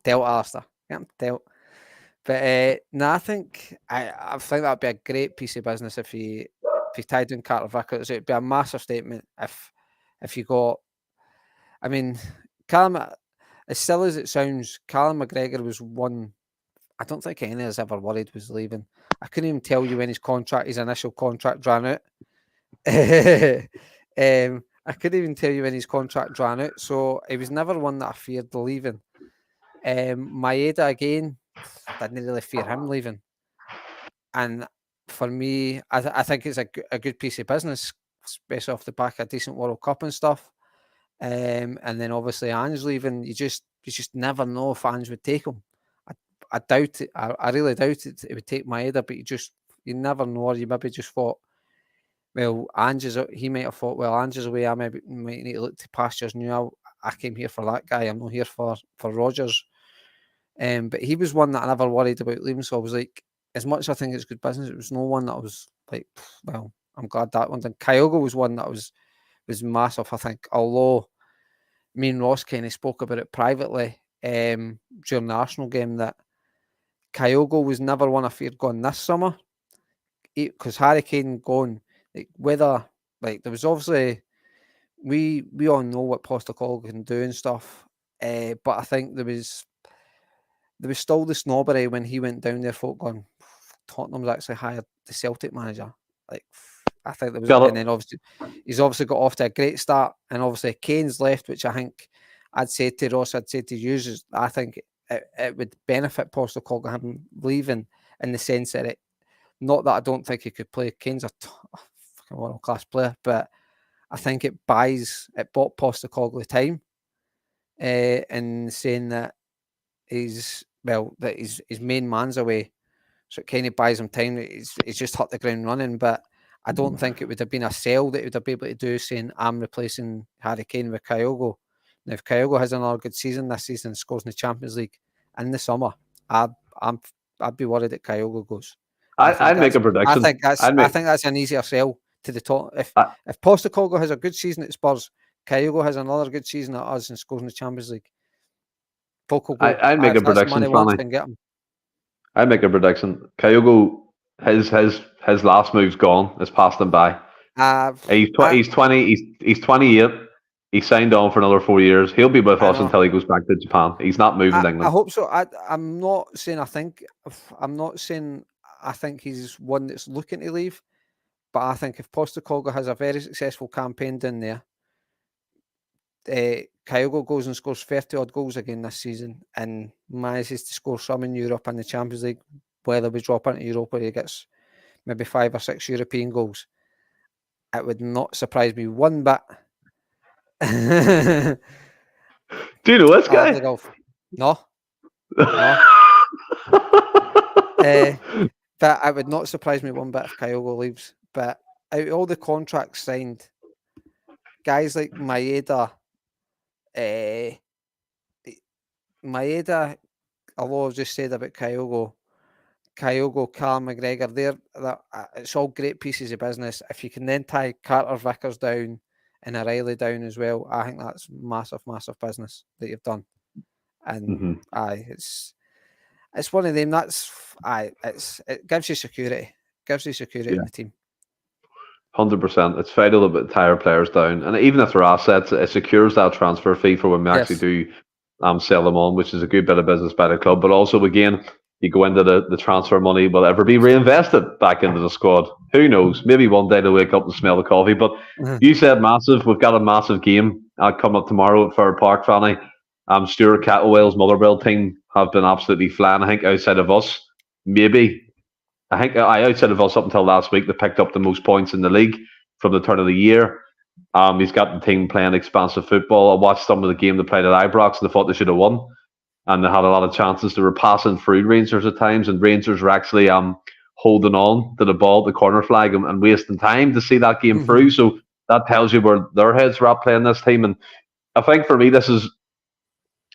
[SPEAKER 2] tell, Alistair. Can't tell. But no, I think that'd be a great piece of business if he tied in Carter Vickers. It'd be a massive statement if you got. I mean, Callum, as silly as it sounds, Callum McGregor was one. I don't think any of us ever worried was leaving. I couldn't even tell you when his initial contract ran out. I couldn't even tell you when his contract ran out, so he was never one that I feared leaving. Maeda again, didn't really fear him leaving. And for me, I think it's a good piece of business, especially off the back of a decent World Cup and stuff. And then obviously Ange leaving, you just never know if Ange would take him. I doubt it. I really doubt it would take Maeda, but you never know. Or you maybe just thought, well, he might have thought, well, Ange's away, I might need to look to pastures new. I came here for that guy. I'm not here for Rodgers. But he was one that I never worried about leaving. So I was like, as much as I think it's good business, it was no one that I was like, well, I'm glad that one. And Kyogo was one that was massive, I think. Although me and Ross kind of spoke about it privately during the Arsenal game, that Kyogo was never one I feared going this summer, because Harry Kane gone. Like whether there was obviously we all know what Postecoglou can do and stuff, but I think there was still the snobbery when he went down there. Folk going, Tottenham's actually hired the Celtic manager. Like I think there was, and then obviously he's obviously got off to a great start, and obviously Kane's left, which I think I'd say to Ross, I'd say to you, I think it would benefit Postecoglou him leaving, in the sense that not that I don't think he could play. Kane's a fucking world class player, but I think it bought Postecoglou time, in saying that his main man's away, so it kind of buys him time. He's just hit the ground running, but I don't think it would have been a sell that he would have been able to do, saying I'm replacing Harry Kane with Kyogo. Now, if Kyogo has another good season this season and scores in the Champions League in the summer, I'd be worried that Kyogo goes.
[SPEAKER 1] I'd make a prediction.
[SPEAKER 2] I think that's an easier sell to the top. If Postecoglou has a good season at Spurs, Kyogo has another good season at us and scores in the Champions League,
[SPEAKER 1] I'd make a prediction, Fanny. I'd make a prediction. Kyogo, his last move's gone. It's passed him by. He's 20. He's 28. He signed on for another 4 years. He'll be with us until he goes back to Japan. He's not moving to England.
[SPEAKER 2] I hope so. I'm not saying I think he's one that's looking to leave, but I think if Postecoglou has a very successful campaign down there, Kyogo goes and scores 30 odd goals again this season and manages to score some in Europe and the Champions League, whether we drop into Europe where he gets maybe 5 or 6 European goals, it would not surprise me one bit.
[SPEAKER 1] Do you know this guy?
[SPEAKER 2] No. But it would not surprise me one bit if Kyogo leaves. But out of all the contracts signed, guys like Maeda, although I've just said about Kyogo, Callum McGregor, it's all great pieces of business. If you can then tie Carter Vickers down and O'Reilly down as well, I think that's massive, massive business that you've done. And it's one of them. It gives you security. In the team.
[SPEAKER 1] 100%. It's vital to tire players down, and even if they're assets, it secures that transfer fee for when we actually do sell them on, which is a good bit of business by the club. But also, again, you go into the transfer money will ever be reinvested back into the squad. Who knows? Maybe one day they'll wake up and smell the coffee. But you said massive. We've got a massive game coming up tomorrow at Fir Park, Fanny. Stuart Cattlewell's Motherwell team have been absolutely flying. I think outside of us, outside of us up until last week, they picked up the most points in the league from the turn of the year. He's got the team playing expansive football. I watched some of the game they played at Ibrox and I thought they should have won. And they had a lot of chances. They were passing through Rangers at times, and Rangers were actually holding on to the ball, the corner flag, and wasting time to see that game through. So that tells you where their heads were at playing this team. And I think for me, this is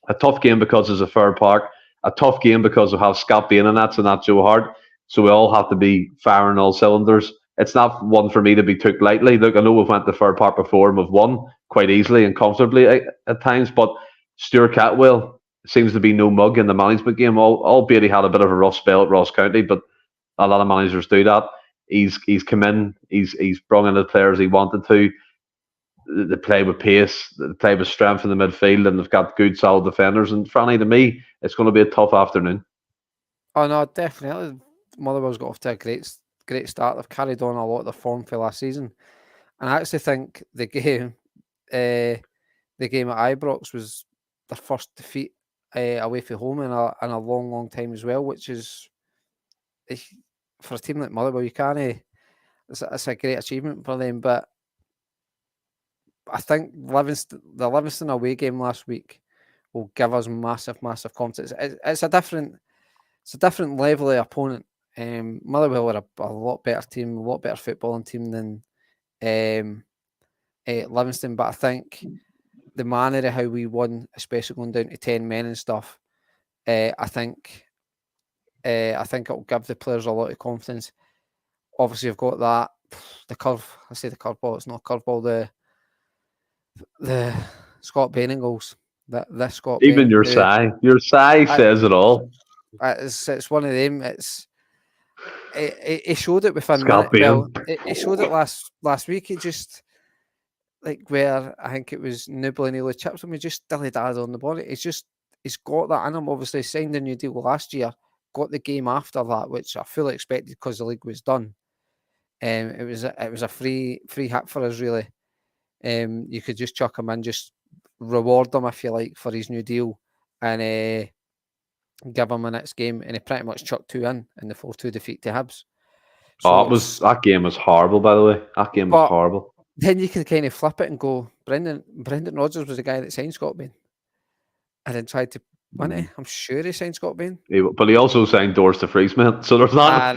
[SPEAKER 1] a tough game because it's a Fir Park, a tough game because we have Scott Bain in that, so not Joe Hart. So we all have to be firing all cylinders. It's not one for me to be took lightly. Look, I know we've went to Fir Park before and we've won quite easily and comfortably at times, but Stuart Catwell seems to be no mug in the management game, albeit he had a bit of a rough spell at Ross County, but a lot of managers do that. He's come in, he's brought in the players he wanted to. They play with pace, they play with strength in the midfield, and they've got good, solid defenders. And Franny, to me, it's going to be a tough afternoon.
[SPEAKER 2] Oh no, definitely. Motherwell's got off to a great start. They've carried on a lot of their form for last season, and I actually think the game the game at Ibrox was their first defeat away from home in a long time as well, which is for a team like Motherwell, you can't. It's a great achievement for them, but I think the Livingston away game last week will give us massive confidence. It's a different level of opponent. Motherwell are a lot better team, a lot better footballing team than Livingston, but I think the manner of how we won, especially going down to 10 men and stuff, I think it'll give the players a lot of confidence. Obviously, you've got that the curve. I say the curveball. It's not a curveball. The Scott Bain goals. That Scott Bain.
[SPEAKER 1] Even your sigh says it all.
[SPEAKER 2] It's one of them. He showed it within
[SPEAKER 1] Scott
[SPEAKER 2] minute. Well,
[SPEAKER 1] Bain.
[SPEAKER 2] he showed it last week. He just where I think it was Newble and Ely chips him. He just dilly-dallied on the ball. He's got that in him. Obviously, signed a new deal last year. Got the game after that, which I fully expected because the league was done. It was a free hit for us, really. You could just chuck him in, just reward him if you like for his new deal, and give him a next game. And he pretty much chucked 2 in the 4-2 defeat to Hibs.
[SPEAKER 1] So that game was horrible, by the way. That game was horrible.
[SPEAKER 2] Then you can kind of flip it and go, Brendan Rodgers was the guy that signed Scott Bain, and then tried to win it. I'm sure he signed Scott Bain,
[SPEAKER 1] but he also signed Doors to Friesman, so there's not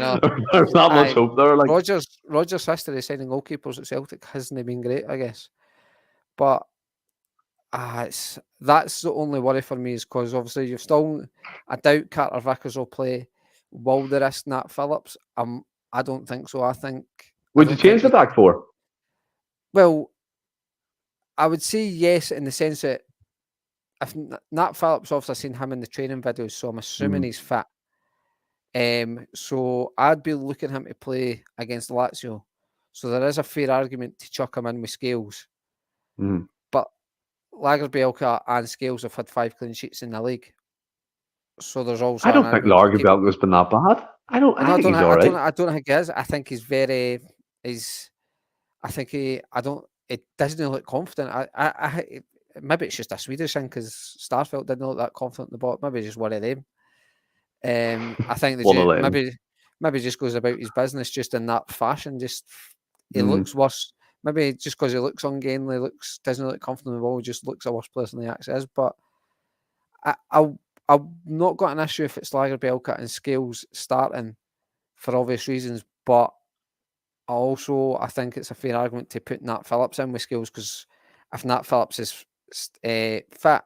[SPEAKER 1] much hope there. Like
[SPEAKER 2] Rodgers' history signing goalkeepers at Celtic hasn't been great, I guess. But that's the only worry for me, is because obviously you've still. I doubt Carter Vickers will play. Will they risk Nat Phillips? I don't think so.
[SPEAKER 1] Would you change the back four?
[SPEAKER 2] Well, I would say yes, in the sense that if Nat Phillips, obviously I've seen him in the training videos, so I'm assuming he's fit. So I'd be looking him to play against Lazio. So there is a fair argument to chuck him in with Scales. But Lagerbielke and Scales have had 5 clean sheets in the league. So there's also.
[SPEAKER 1] I don't think Lagerbielke's been that bad. I think he's all right.
[SPEAKER 2] I don't think he is. I think he's very. It doesn't look confident. Maybe it's just a Swedish thing because Starfelt didn't look that confident in the ball. Maybe just one of them. I think maybe just goes about his business just in that fashion. Just he looks worse. Maybe just because he looks ungainly, doesn't look confident in the ball, just looks a worse player than he actually is. But I've not got an issue if it's Lagerbielke and Scales starting for obvious reasons, but I think it's a fair argument to put Nat Phillips in with Scales, because if Nat Phillips is fit,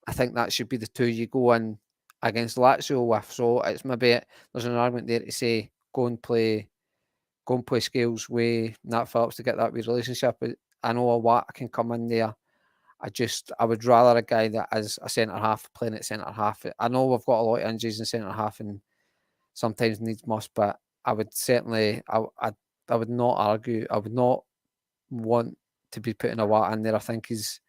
[SPEAKER 2] I think that should be the 2 you go in against Lazio with. So it's maybe there's an argument there to say go and play Scales with Nat Phillips to get that relationship. I know a Watt can come in there. I would rather a guy that is a centre half playing at centre half. I know we've got a lot of injuries in centre half and sometimes needs must, but I would certainly I would not argue. I would not want to be putting a Watt in there. I think he's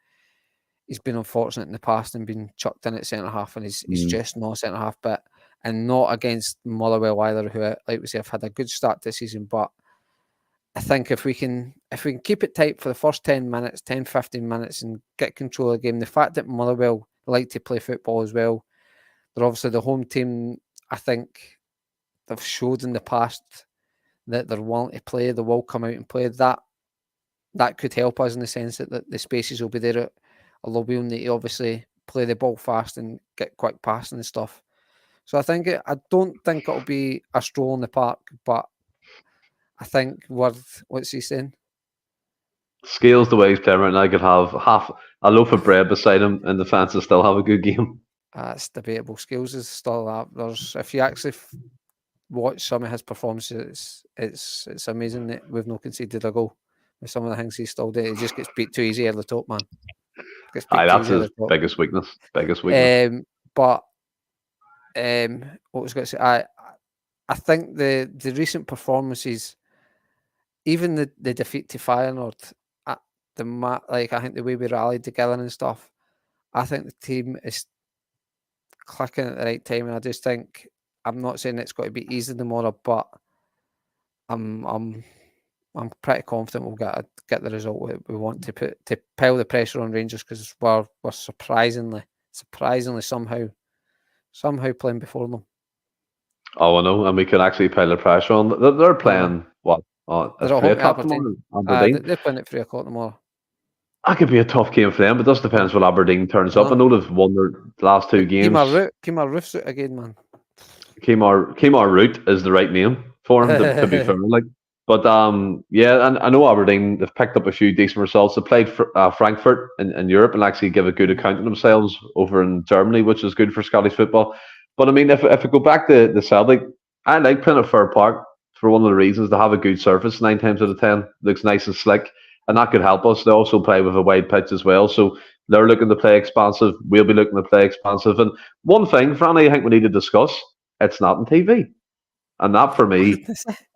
[SPEAKER 2] been unfortunate in the past and been chucked in at centre half, and he's just not centre half. And not against Motherwell either, who, like we say, have had a good start this season. But I think if we can keep it tight for the first 10 minutes, 10, 15 minutes and get control of the game, the fact that Motherwell like to play football as well, they're obviously the home team. I think they've showed in the past that they're willing to play, they will come out and play. That could help us in the sense that the spaces will be there, although we'll need to obviously play the ball fast and get quick passing and stuff. So I don't think it'll be a stroll in the park, but I think what's he saying?
[SPEAKER 1] Scales the way he's playing right now, I could have half a loaf of bread beside him in the fence and still have a good game.
[SPEAKER 2] It's debatable. Scales is still that. If you actually watch some of his performances, it's amazing that we've not conceded a goal. With some of the things he still did, he just gets beat too easy at the top, man.
[SPEAKER 1] That's his biggest weakness.
[SPEAKER 2] But what was I going to say? I think the recent performances, even the defeat to Feyenoord, I think the way we rallied together and stuff, I think the team is clicking at the right time, and I just think, I'm not saying it's got to be easy tomorrow, but I'm I'm pretty confident we'll get the result we want to pile the pressure on Rangers, because we're surprisingly somehow playing before them.
[SPEAKER 1] Oh, I know, and we could actually pile the pressure on. They're playing what? It's
[SPEAKER 2] They're
[SPEAKER 1] 3
[SPEAKER 2] at home to
[SPEAKER 1] o'clock
[SPEAKER 2] Aberdeen.
[SPEAKER 1] tomorrow. Aberdeen.
[SPEAKER 2] They're playing at 3 o'clock tomorrow.
[SPEAKER 1] That could be a tough game for them, but it just depends what Aberdeen turns up. I know they've won their last 2 games.
[SPEAKER 2] Kemar Roof's out again, man.
[SPEAKER 1] Kemar Root is the right name for him, to be fair. But yeah, and I know Aberdeen, they've picked up a few decent results. They played Frankfurt in Europe and actually give a good account of themselves over in Germany, which is good for Scottish football. But I mean, if we go back to the Celtic, I like playing at Fir Park for one of the reasons. They have a good surface 9 times out of 10. Looks nice and slick, and that could help us. They also play with a wide pitch as well, so they're looking to play expansive. We'll be looking to play expansive. And one thing, Franny, I think we need to discuss: it's not on TV, and that for me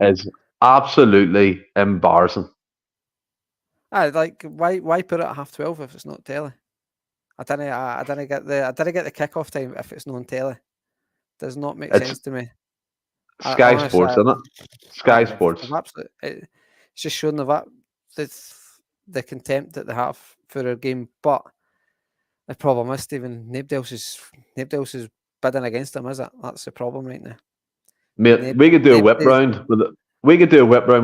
[SPEAKER 1] is absolutely embarrassing.
[SPEAKER 2] Like why put it at 12:30 if it's not telly? I didn't get the kickoff time if it's not on telly. Does not make sense to me.
[SPEAKER 1] Sky Sports, isn't it? Sky Sports.
[SPEAKER 2] It's just showing the contempt that they have for their game. But the problem is, Stephen, nobody else is bidding against them, is it? That's the problem right now.
[SPEAKER 1] Mate, we could do a whip round with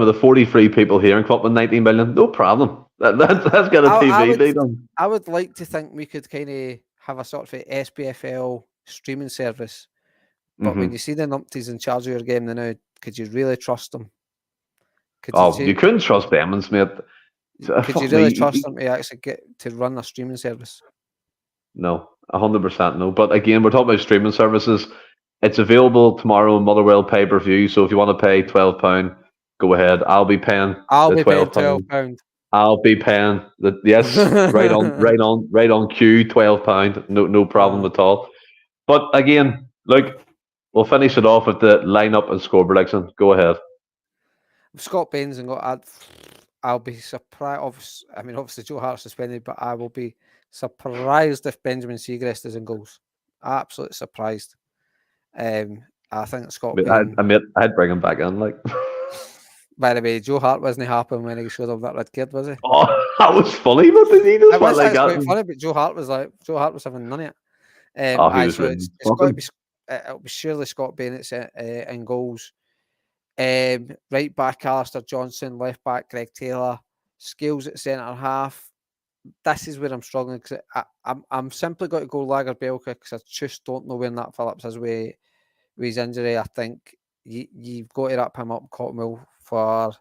[SPEAKER 1] the 43 people here and come up with 19 million. No problem. Let's get a TV lead on.
[SPEAKER 2] I would like to think we could kind of have a sort of SPFL streaming service. But when you see the numpties in charge of your game now, could you really trust them?
[SPEAKER 1] You couldn't trust Emmons, mate.
[SPEAKER 2] Could you really trust them to actually get to run a streaming service?
[SPEAKER 1] No, 100% no. But again, we're talking about streaming services. It's available tomorrow on Motherwell pay-per-view. So if you want to pay £12, go ahead. I'll be paying £12. I'll be paying right on cue, £12. No problem at all. But again, look, we'll finish it off with the lineup and score prediction. Go ahead.
[SPEAKER 2] Scott Baines and I'll be surprised. Obviously Joe Hart's suspended, but I will be surprised if Benjamin Siegrist is in goals. Absolutely surprised. I think Scott Baines...
[SPEAKER 1] I'd bring him back in, like.
[SPEAKER 2] By the way, Joe Hart wasn't happy when he showed up that red kid, was he?
[SPEAKER 1] Oh, that was funny, but he just went like that.
[SPEAKER 2] It was quite funny, but Joe Hart was having none of it. It'll be surely Scott Baines in goals. Right back, Alistair Johnson. Left back, Greg Taylor. Scales at centre half. This is where I'm struggling, because I'm simply got to go Lagerbielke, because I just don't know when Nat Phillips is with his injury. I think you've got to wrap him up Cottonwell for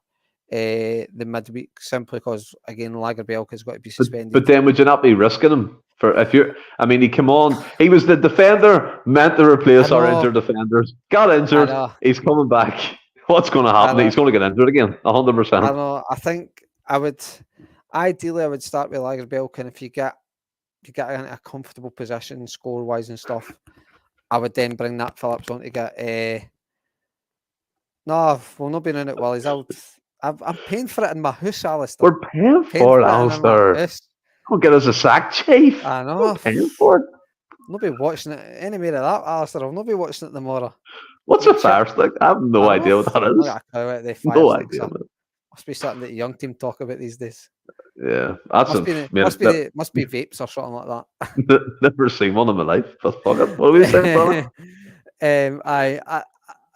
[SPEAKER 2] the midweek, simply because, again, Lagerbielke has got to be suspended.
[SPEAKER 1] But then would you not be risking him? He came on. He was the defender meant to replace our injured defenders. Got injured. He's coming back. What's going to happen? He's going to get injured again. 100%.
[SPEAKER 2] I know. I think I would start with Lagerbielke, and if you get in a comfortable position score wise and stuff, I would then bring Nat Phillips on to get. No, we'll not be in it while he's out. I'm paying for it in my house, Alistair.
[SPEAKER 1] We're paying for it, Alistair. Don't get us a sack, Chief.
[SPEAKER 2] I know.
[SPEAKER 1] We're paying for it.
[SPEAKER 2] I'll not be watching it any more of that, Alistair. I'll not be watching it tomorrow.
[SPEAKER 1] What's a fire stick? I have no idea what that is.
[SPEAKER 2] No idea. Must be something that the young team talk about these days.
[SPEAKER 1] Yeah,
[SPEAKER 2] must be vapes or something like
[SPEAKER 1] that. Never seen one in my life. But fuck it. What are we saying, brother?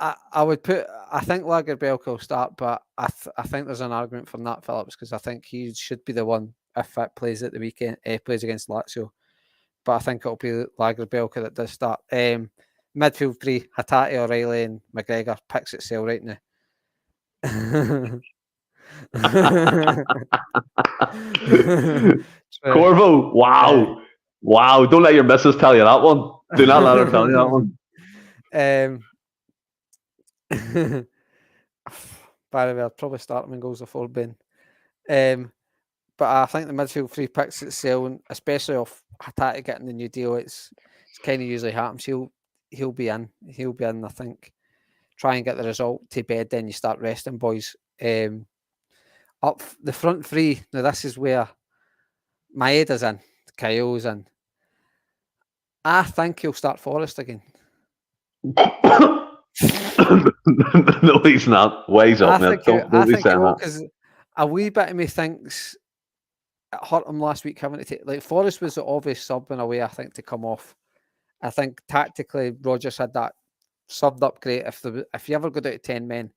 [SPEAKER 2] I would put. I think Lagerbielke will start, but I think there's an argument for Nat Phillips, because I think he should be the one if it plays at the weekend. Plays against Lazio, but I think it'll be Lagerbielke that does start. Midfield 3: Hatate, O'Reilly, and McGregor. Picks itself right now.
[SPEAKER 1] Corvo, wow! Don't let your missus tell you that one. Do not let her tell you that one.
[SPEAKER 2] By the way, I'd probably start him in goals before Ben. But I think the midfield 3 picks itself, and especially off Hatate getting the new deal, it's kind of usually happens. He'll be in. I think. Try and get the result to bed, then you start resting boys. Up the front 3. Now this is where Maeda's in, Kyle's in. I think he'll start Forrest again.
[SPEAKER 1] No, he's not. Wise up, man. Don't be saying that.
[SPEAKER 2] a wee bit of me thinks it hurt him last week having to take. Like Forrest was the obvious sub in a way, I think, to come off. I think tactically Rodgers had that subbed up great. If you ever go down to 10 men,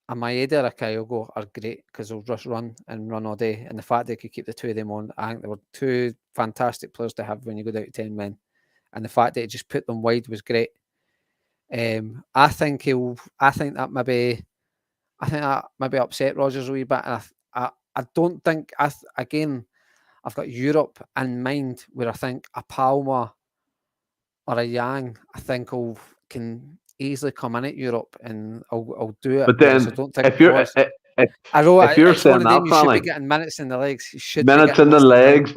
[SPEAKER 2] a Maeda or a Kyogo are great because they'll just run all day. And the fact they could keep the two of them on, I think they were two fantastic players to have when you go down to 10 men. And the fact that he just put them wide was great. I think that maybe upset Rodgers a wee bit. And I don't think again I've got Europe in mind where I think a Palma or a Yang can easily come in at Europe and I'll do it.
[SPEAKER 1] But then
[SPEAKER 2] I don't think
[SPEAKER 1] if you're saying
[SPEAKER 2] it's one of them, you should
[SPEAKER 1] Franny,
[SPEAKER 2] be getting minutes in the legs. You should
[SPEAKER 1] minutes in the legs.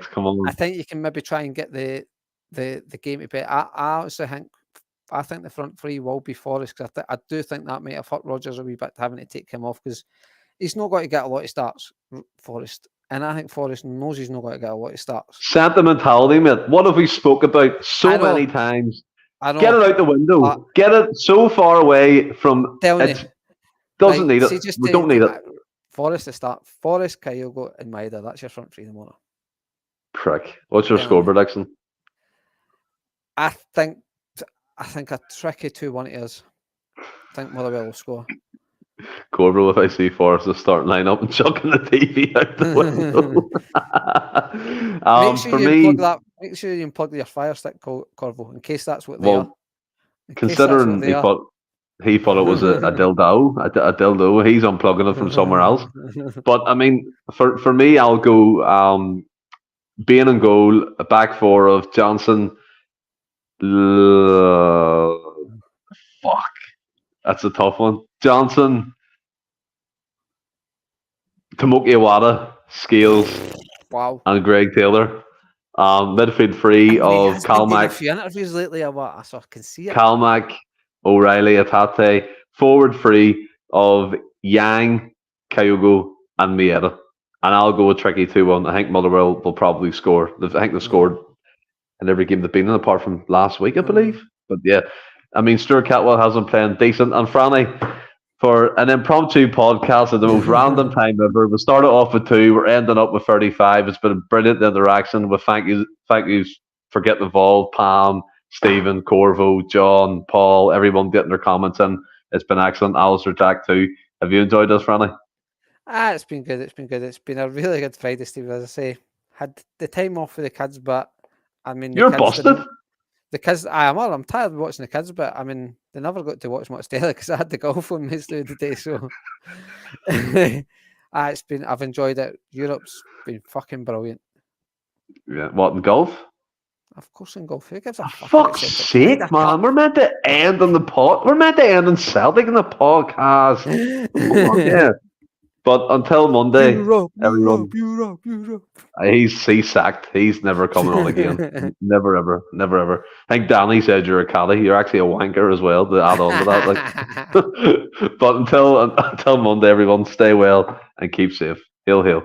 [SPEAKER 1] Come on.
[SPEAKER 2] I think you can maybe try and get the game to bet. I honestly think the front three will be Forrest because I do think that might have hurt Rodgers a wee bit having to take him off because he's not going to get a lot of starts, Forrest. And I think Forrest knows he's not going to get a lot of starts.
[SPEAKER 1] Sentimentality, mate. What have we spoke about so many times? I know. Get it out the window. Get it so far away from it. Doesn't need it. We don't need it.
[SPEAKER 2] Forrest to start. Forrest, Kyogo, and Maeda. That's your front three in the morning.
[SPEAKER 1] Prick. What's your score prediction?
[SPEAKER 2] I think a tricky 2-1 it is. I think Motherwell will score.
[SPEAKER 1] Corporal, if I see Forrest starting line up and chucking the TV out the window.
[SPEAKER 2] Make sure you unplug your Fire Stick, Corvo, in case that's what they are.
[SPEAKER 1] Considering he thought it was a dildo, he's unplugging it from somewhere else. But I mean, for me, I'll go Bain and goal, a back four of Johnson. Fuck. That's a tough one. Johnson, Tomoki Iwata, Scales,
[SPEAKER 2] wow,
[SPEAKER 1] and Greg Taylor. Midfield three of Calmac.
[SPEAKER 2] A few interviews lately, so I can see it.
[SPEAKER 1] Calmac, O'Reilly, Hatate. Forward three of Yang, Kyogo, and Maeda. And I'll go with tricky 2-1. I think Motherwell will probably score. I think they've scored in every game they've been in, apart from last week, I believe. But yeah. I mean, Stuart Catwell has been playing decent. And Franny, for an impromptu podcast at the most random time ever, we started off with 2, we're ending up with 35. It's been a brilliant interaction with thank yous for getting involved. Pam, Stephen, Corvo, John, Paul, everyone getting their comments in. It's been excellent. Alistair, Jack too. Have you enjoyed this, Franny?
[SPEAKER 2] It's been good. It's been a really good Friday, Steve. As I say, had the time off for the kids, but I mean,
[SPEAKER 1] you're busted.
[SPEAKER 2] The kids, I'm tired of watching the kids, but I mean, they never got to watch much telly because I had to golf with me through the day. So I've enjoyed it. Europe's been fucking brilliant.
[SPEAKER 1] Yeah, what in golf?
[SPEAKER 2] Of course, in golf. Who gives a fuck?
[SPEAKER 1] Fuck's sake, man! We're meant to end on the pod. We're meant to end on Celtic in the podcast. Yeah. But until Monday, everyone. Europe. He's sacked. He's never coming on again. Never ever. I think Danny said you're a caddy. You're actually a wanker as well. To add on to that, But until Monday, everyone, stay well and keep safe. Hail, hail.